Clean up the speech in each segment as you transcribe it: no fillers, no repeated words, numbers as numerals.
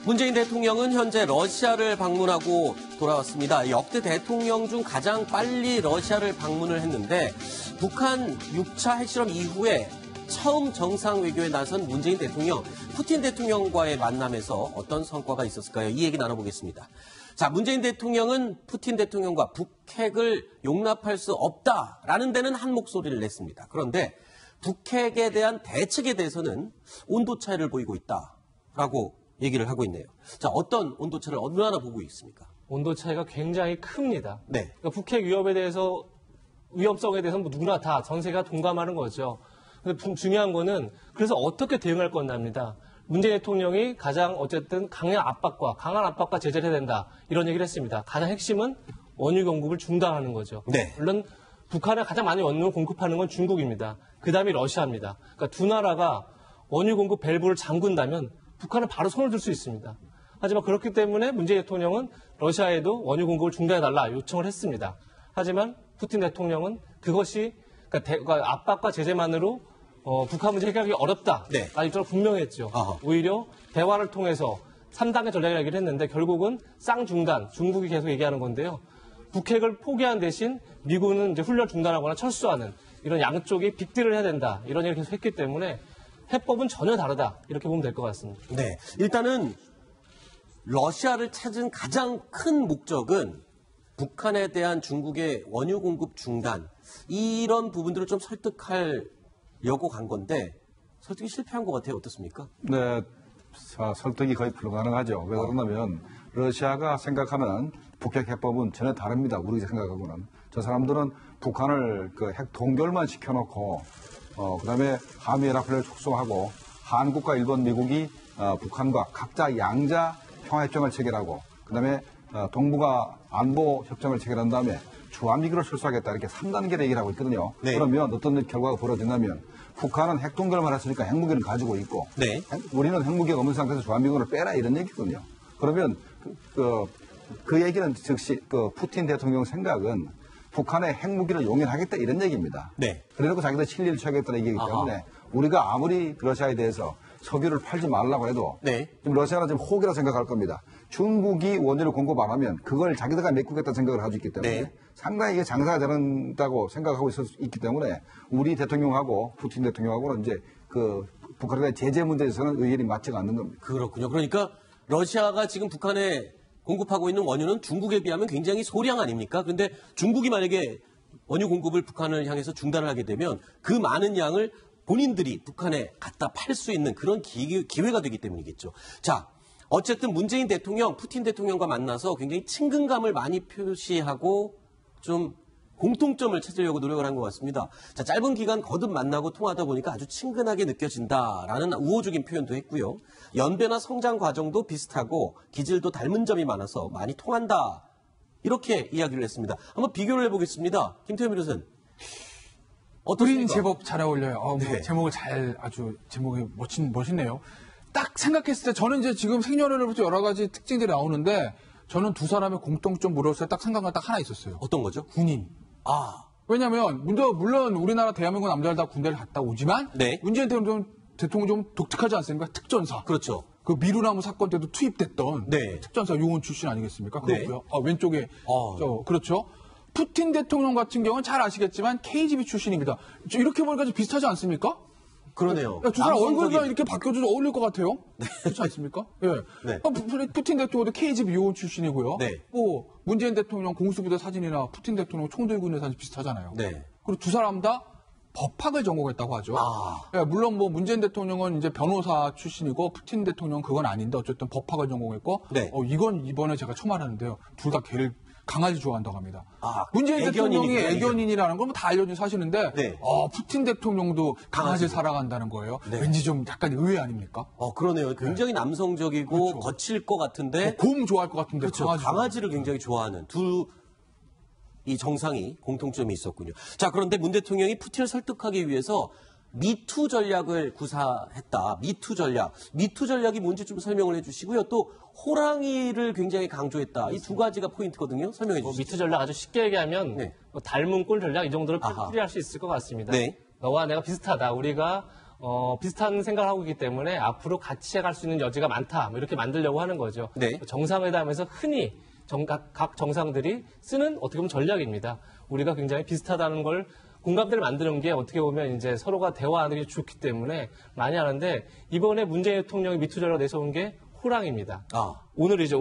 문재인 대통령은 현재 러시아를 방문하고 돌아왔습니다. 역대 대통령 중 가장 빨리 러시아를 방문을 했는데 북한 6차 핵실험 이후에 처음 정상 외교에 나선 문재인 대통령, 푸틴 대통령과의 만남에서 어떤 성과가 있었을까요? 이 얘기 나눠보겠습니다. 자, 문재인 대통령은 푸틴 대통령과 북핵을 용납할 수 없다라는 데는 한 목소리를 냈습니다. 그런데 북핵에 대한 대책에 대해서는 온도 차이를 보이고 있다라고 얘기를 하고 있네요. 자, 어떤 온도 차이를 얼마나 보고 있습니까? 온도 차이가 굉장히 큽니다. 네. 그러니까 북핵 위험성에 대해서 누구나 다 전 세계가 동감하는 거죠. 근데 중요한 거는 그래서 어떻게 대응할 건답니다. 문재인 대통령이 가장 어쨌든 강한 압박과 제재를 해야 된다. 이런 얘기를 했습니다. 가장 핵심은 원유 공급을 중단하는 거죠. 네. 물론 북한에 가장 많이 원유를 공급하는 건 중국입니다. 그다음이 러시아입니다. 그러니까 두 나라가 원유 공급 밸브를 잠근다면 북한은 바로 손을 들 수 있습니다. 하지만 그렇기 때문에 문재인 대통령은 러시아에도 원유 공급을 중단해달라 요청을 했습니다. 하지만 푸틴 대통령은 그것이 그러니까 압박과 제재만으로 북한 문제 해결하기 어렵다. 네. 입장을 분명했죠. 어허. 오히려 대화를 통해서 3단계 전략을 얘기를 했는데 결국은 쌍중단, 중국이 계속 얘기하는 건데요. 북핵을 포기한 대신 미국은 이제 훈련 중단하거나 철수하는 이런 양쪽이 빅딜을 해야 된다. 이런 얘기를 계속 했기 때문에 해법은 전혀 다르다. 이렇게 보면 될 것 같습니다. 네. 일단은 러시아를 찾은 가장 큰 목적은 북한에 대한 중국의 원유 공급 중단, 이런 부분들을 좀 설득하려고 간 건데 설득이 실패한 것 같아요. 어떻습니까? 네, 설득이 거의 불가능하죠. 왜 그러냐면 러시아가 생각하는 북핵 해법은 전혀 다릅니다. 우리가 생각하고는. 저 사람들은 북한을 그 핵 동결만 시켜놓고 그다음에 한미연합회를 축소하고 한국과 일본, 미국이 북한과 각자 양자 평화협정을 체결하고 그다음에 동북아 안보 협정을 체결한 다음에 주한미군을 철수하겠다 이렇게 3단계를 얘기를 하고 있거든요. 네. 그러면 어떤 결과가 벌어진다면 북한은 핵 동결만 했으니까 핵무기를 가지고 있고 네. 우리는 핵무기가 없는 상태에서 주한미군을 빼라 이런 얘기거든요. 그러면 그 얘기는 즉시 푸틴 대통령 생각은 북한의 핵무기를 용인하겠다 이런 얘기입니다. 네. 그래놓고 자기들 친리를 취하겠다는 얘기이기 때문에 우리가 아무리 러시아에 대해서 석유를 팔지 말라고 해도 네. 지금 러시아는 지금 호기라 생각할 겁니다. 중국이 원유를 공급 안 하면 그걸 자기들가 메꾸겠다는 생각을 하고 있기 때문에 네. 상당히 이게 장사가 된다고 생각하고 있기 때문에 우리 대통령하고 푸틴 대통령하고는 이제 그 북한에 대한 제재 문제에서는 의견이 맞지가 않는 겁니다. 그렇군요. 그러니까 러시아가 지금 북한에 공급하고 있는 원유는 중국에 비하면 굉장히 소량 아닙니까? 근데 중국이 만약에 원유 공급을 북한을 향해서 중단을 하게 되면 그 많은 양을 본인들이 북한에 갖다 팔 수 있는 그런 기회가 되기 때문이겠죠. 자, 어쨌든 문재인 대통령, 푸틴 대통령과 만나서 굉장히 친근감을 많이 표시하고 좀 공통점을 찾으려고 노력을 한 것 같습니다. 자, 짧은 기간 거듭 만나고 통하다 보니까 아주 친근하게 느껴진다라는 우호적인 표현도 했고요. 연배나 성장 과정도 비슷하고 기질도 닮은 점이 많아서 많이 통한다. 이렇게 이야기를 했습니다. 한번 비교를 해보겠습니다. 김태현 변호사는. 우린 제법 잘 어울려요. 네. 제목이 멋있네요. 딱 생각했을 때 저는 이제 지금 생년월일부터 여러 가지 특징들이 나오는데 저는 두 사람의 공통점 물었을 때 딱 생각한 딱 하나 있었어요. 어떤 거죠? 군인. 아, 왜냐면 물론 우리나라 대한민국 남자들 다 군대를 갔다 오지만 네. 문재인 대통령 좀 독특하지 않습니까? 특전사. 그렇죠. 그 미루나무 사건 때도 투입됐던 네. 특전사 요원 출신 아니겠습니까? 네. 그렇고요. 왼쪽에 그렇죠. 푸틴 대통령 같은 경우는 잘 아시겠지만 KGB 출신입니다. 이렇게 보니까 좀 비슷하지 않습니까? 그러네요. 두 사람 얼굴만 이렇게 바뀌어줘도 어울릴 것 같아요. 네. 그렇지 않습니까? 예. 네. 푸틴 대통령도 KGB 요원 출신이고요. 네. 문재인 대통령 공수부대 사진이나 푸틴 대통령 총 들고 있는 사진 비슷하잖아요. 네. 그리고 두 사람 다 법학을 전공했다고 하죠. 예, 물론 문재인 대통령은 이제 변호사 출신이고 푸틴 대통령은 그건 아닌데 어쨌든 법학을 전공했고 네. 이건 이번에 제가 처음 알았는데요. 둘 다 개를 강아지 좋아한다고 합니다. 문재인 애견이니까, 대통령이 애견인이라는 건 다 알려진 사실인데 네. 푸틴 대통령도 강아지를 사랑한다는 거예요. 네. 왠지 좀 약간 의외 아닙니까? 그러네요. 굉장히 남성적이고 그렇죠. 거칠 것 같은데. 곰 좋아할 것 같은데 그렇죠. 강아지를 굉장히 좋아하는 이 정상이 공통점이 있었군요. 자, 그런데 문 대통령이 푸틴을 설득하기 위해서 미투 전략을 구사했다. 미투 전략. 미투 전략이 뭔지 좀 설명을 해주시고요. 또 호랑이를 굉장히 강조했다. 이 두 가지가 포인트거든요. 설명해 주시죠. 미투 전략 아주 쉽게 얘기하면 네. 닮은 꼴 전략 이 정도로 아하. 풀이할 수 있을 것 같습니다. 네. 너와 내가 비슷하다. 우리가 비슷한 생각을 하고 있기 때문에 앞으로 같이 해갈 수 있는 여지가 많다. 뭐 이렇게 만들려고 하는 거죠. 네. 정상회담에서 흔히 각 정상들이 쓰는 어떻게 보면 전략입니다. 우리가 굉장히 비슷하다는 걸 공감대를 만드는 게 어떻게 보면 이제 서로가 대화하는 게 좋기 때문에 많이 하는데 이번에 문재인 대통령이 미투 전략을 내세운 게 호랑입니다. 오늘 이제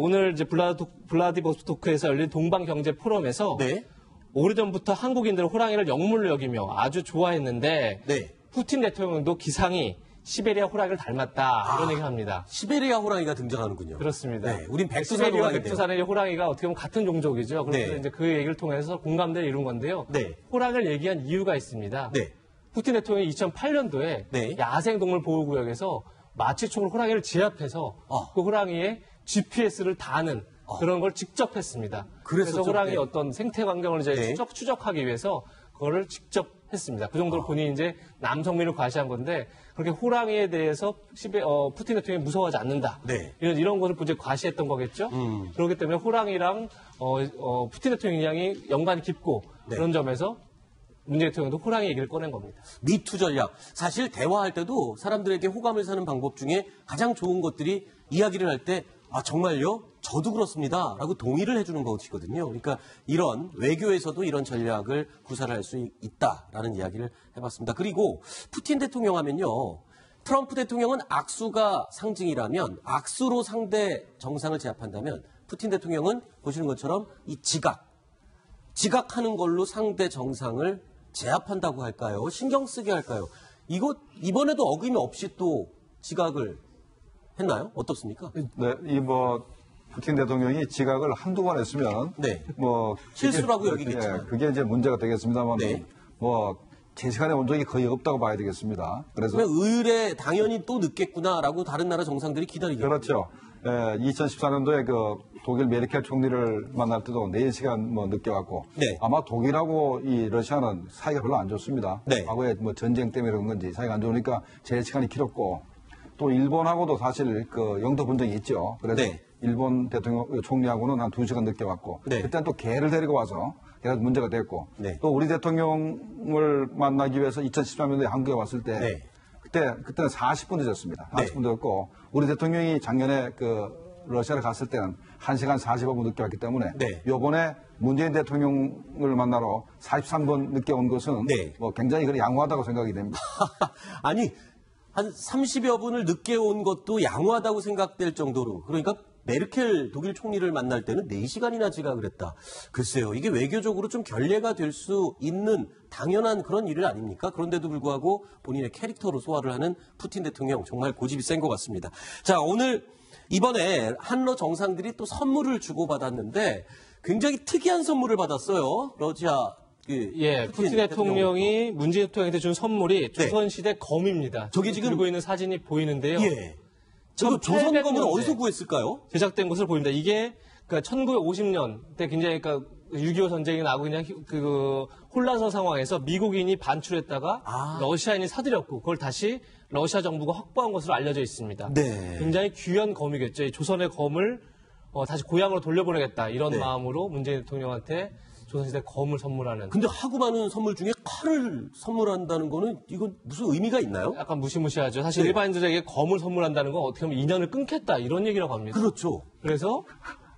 블라디보스토크에서 열린 동방경제 포럼에서 네. 오래전부터 한국인들은 호랑이를 영물로 여기며 아주 좋아했는데 네. 푸틴 대통령도 기상이 시베리아 호랑이를 닮았다 이런 얘기를 합니다. 시베리아 호랑이가 등장하는군요. 그렇습니다. 네, 우린 백두산 시베리아와 호랑인데요. 백두산의 호랑이가 어떻게 보면 같은 종족이죠. 그래서 네. 이제 그 얘기를 통해서 공감대를 이룬 건데요. 네. 호랑이를 얘기한 이유가 있습니다. 네. 푸틴 대통령이 2008년도에 네. 야생동물 보호구역에서 마취총으로 호랑이를 제압해서 그 호랑이의 GPS를 다는 그런 걸 직접 했습니다. 그래서 그랬었죠, 호랑이의 네. 어떤 생태 환경을 이제 네. 추적하기 위해서 그거를 직접 했습니다. 그 정도로 본인이 이제 남성미를 과시한 건데 그렇게 호랑이에 대해서 푸틴 대통령이 무서워하지 않는다. 네. 이런 것을 이제 과시했던 거겠죠. 그렇기 때문에 호랑이랑 푸틴 대통령이 연관이 깊고 네. 그런 점에서 문재인 대통령도 호랑이 얘기를 꺼낸 겁니다. 미투 전략. 사실 대화할 때도 사람들에게 호감을 사는 방법 중에 가장 좋은 것들이 이야기를 할 때 정말요? 저도 그렇습니다. 라고 동의를 해주는 것이거든요. 그러니까 이런 외교에서도 이런 전략을 구사를 할 수 있다라는 이야기를 해봤습니다. 그리고 푸틴 대통령 하면요. 트럼프 대통령은 악수가 상징이라면 악수로 상대 정상을 제압한다면 푸틴 대통령은 보시는 것처럼 이 지각하는 걸로 상대 정상을 제압한다고 할까요? 신경 쓰게 할까요? 이번에도 어김없이 또 지각을 했나요? 어떻습니까? 네, 푸틴 대통령이 지각을 한두 번 했으면 네. 그게- 실수라고 여기겠지만. 그게 이제 문제가 되겠습니다만 네. 제 시간에 온 적이 거의 없다고 봐야 되겠습니다. 그래서 그러면 의뢰 당연히 또 늦겠구나라고 다른 나라 정상들이 기다리겠죠. 그렇죠. 2014년도에 그 독일 메르켈 총리를 만날 때도 4시간 늦게 왔고 네. 아마 독일하고 이 러시아는 사이가 별로 안 좋습니다. 네. 과거에 전쟁 때문에 그런 건지 사이가 안 좋으니까 제 시간이 길었고 또 일본하고도 사실 그 영도 분쟁이 있죠. 그래서 네. 일본 대통령 총리하고는 한 2시간 늦게 왔고 네. 그때는 또 개를 데리고 와서 그래서 문제가 됐고 네. 또 우리 대통령을 만나기 위해서 2013년도에 한국에 왔을 때 네. 그때는 40분 늦었습니다. 네. 40분 늦었고 우리 대통령이 작년에 러시아를 갔을 때는 1시간 45분 늦게 왔기 때문에 네. 이번에 문재인 대통령을 만나러 43분 늦게 온 것은 네. 굉장히 양호하다고 생각이 됩니다. 아니 한 30여 분을 늦게 온 것도 양호하다고 생각될 정도로 그러니까 메르켈 독일 총리를 만날 때는 4시간이나 지각을 했다. 글쎄요. 이게 외교적으로 좀 결례가 될 수 있는 당연한 그런 일 아닙니까? 그런데도 불구하고 본인의 캐릭터로 소화를 하는 푸틴 대통령 정말 고집이 센 것 같습니다. 자, 이번에 한러 정상들이 또 선물을 주고받았는데 굉장히 특이한 선물을 받았어요. 러시아 푸틴 대통령이 문재인 대통령한테 준 선물이 네. 조선시대 검입니다. 저기 지금 들고 있는 사진이 보이는데요. 예. 저 조선검은 1800년대. 어디서 구했을까요? 제작된 것으로 보입니다. 이게 1950년 때 굉장히 6.25 전쟁이 나고 그냥 혼란스러운 상황에서 미국인이 반출했다가 러시아인이 사들였고 그걸 다시 러시아 정부가 확보한 것으로 알려져 있습니다. 네. 굉장히 귀한 검이겠죠. 이 조선의 검을 다시 고향으로 돌려보내겠다 이런 네. 마음으로 문재인 대통령한테 조선시대 검을 선물하는. 근데 하고 많은 선물 중에 칼을 선물한다는 거는 이건 무슨 의미가 있나요? 약간 무시무시하죠. 사실 네. 일반인들에게 검을 선물한다는 건 어떻게 보면 인연을 끊겠다 이런 얘기라고 합니다. 그렇죠. 그래서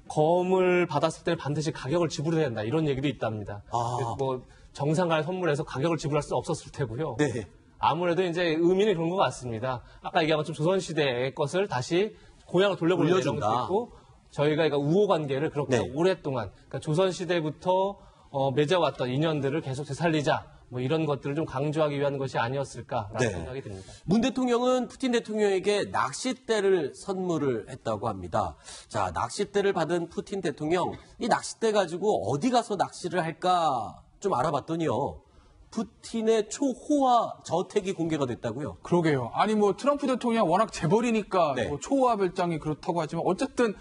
검을 받았을 때는 반드시 가격을 지불해야 된다 이런 얘기도 있답니다. 그래서 정상 간의 선물에서 가격을 지불할 수 없었을 테고요. 네. 아무래도 이제 의미는 그런 것 같습니다. 아까 얘기한 것처럼 조선시대의 것을 다시 고향으로 돌려보내는 이런 돌려준다. 것도 있고 저희가 우호 관계를 그렇게 네. 오랫동안 그러니까 조선시대부터 맺어왔던 인연들을 계속 되살리자 이런 것들을 좀 강조하기 위한 것이 아니었을까라는 네. 생각이 듭니다. 문 대통령은 푸틴 대통령에게 낚싯대를 선물을 했다고 합니다. 자, 낚싯대를 받은 푸틴 대통령, 이 낚싯대 가지고 어디 가서 낚시를 할까 좀 알아봤더니요. 푸틴의 초호화 저택이 공개가 됐다고요. 그러게요. 아니 트럼프 대통령 워낙 재벌이니까 네. 초호화 별장이 그렇다고 하지만 어쨌든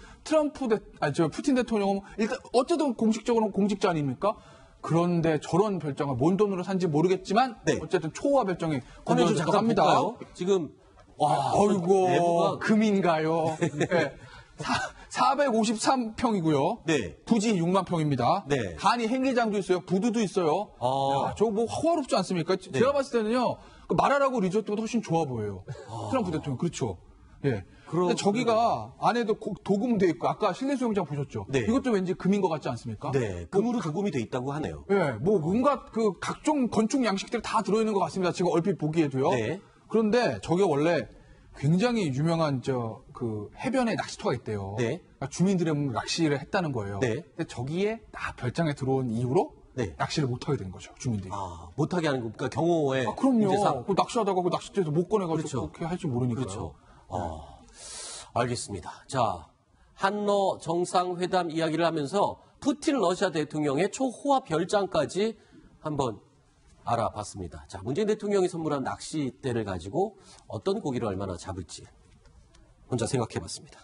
푸틴 대통령은 일단 어쨌든 공식적으로는 공직자 아닙니까? 그런데 저런 별장을 뭔 돈으로 산지 모르겠지만 네. 어쨌든 초호화 별장이 화면 좀 공개됐다고 잠깐 합니다. 볼까요? 지금 와, 어이구 내부가 금인가요? 네. 453평이고요. 네. 부지 6만 평입니다. 네. 간이 행리장도 있어요. 부두도 있어요. 야, 저거 뭐 호화롭지 않습니까? 제가 봤을 때는요. 그 마라라고 리조트보다 훨씬 좋아 보여요. 트럼프 대통령. 그렇죠. 예. 근데 저기가 안에도 도금돼 있고 아까 실내 수영장 보셨죠? 네. 이것도 왠지 금인 것 같지 않습니까? 네, 금으로 도금이 돼 있다고 하네요. 예, 뭐 뭔가 그 각종 건축 양식들이 다 들어있는 것 같습니다. 지금 얼핏 보기에도요. 네. 그런데 저게 원래 굉장히 유명한 그 해변에 낚시터가 있대요. 네. 그러니까 주민들이 낚시를 했다는 거예요. 네. 근데 저기에 다 별장에 들어온 이후로 네. 낚시를 못하게 된 거죠, 주민들이. 못하게 하는 거, 그러니까 경호에. 그럼요. 문제상. 그 낚시하다가 그 낚싯대에서 못 꺼내가지고 그렇죠. 그렇게 할 줄 모르니까요. 그렇죠. 알겠습니다. 자, 한러 정상회담 이야기를 하면서 푸틴 러시아 대통령의 초호화 별장까지 한번 알아봤습니다. 자, 문재인 대통령이 선물한 낚싯대를 가지고 어떤 고기를 얼마나 잡을지 혼자 생각해봤습니다.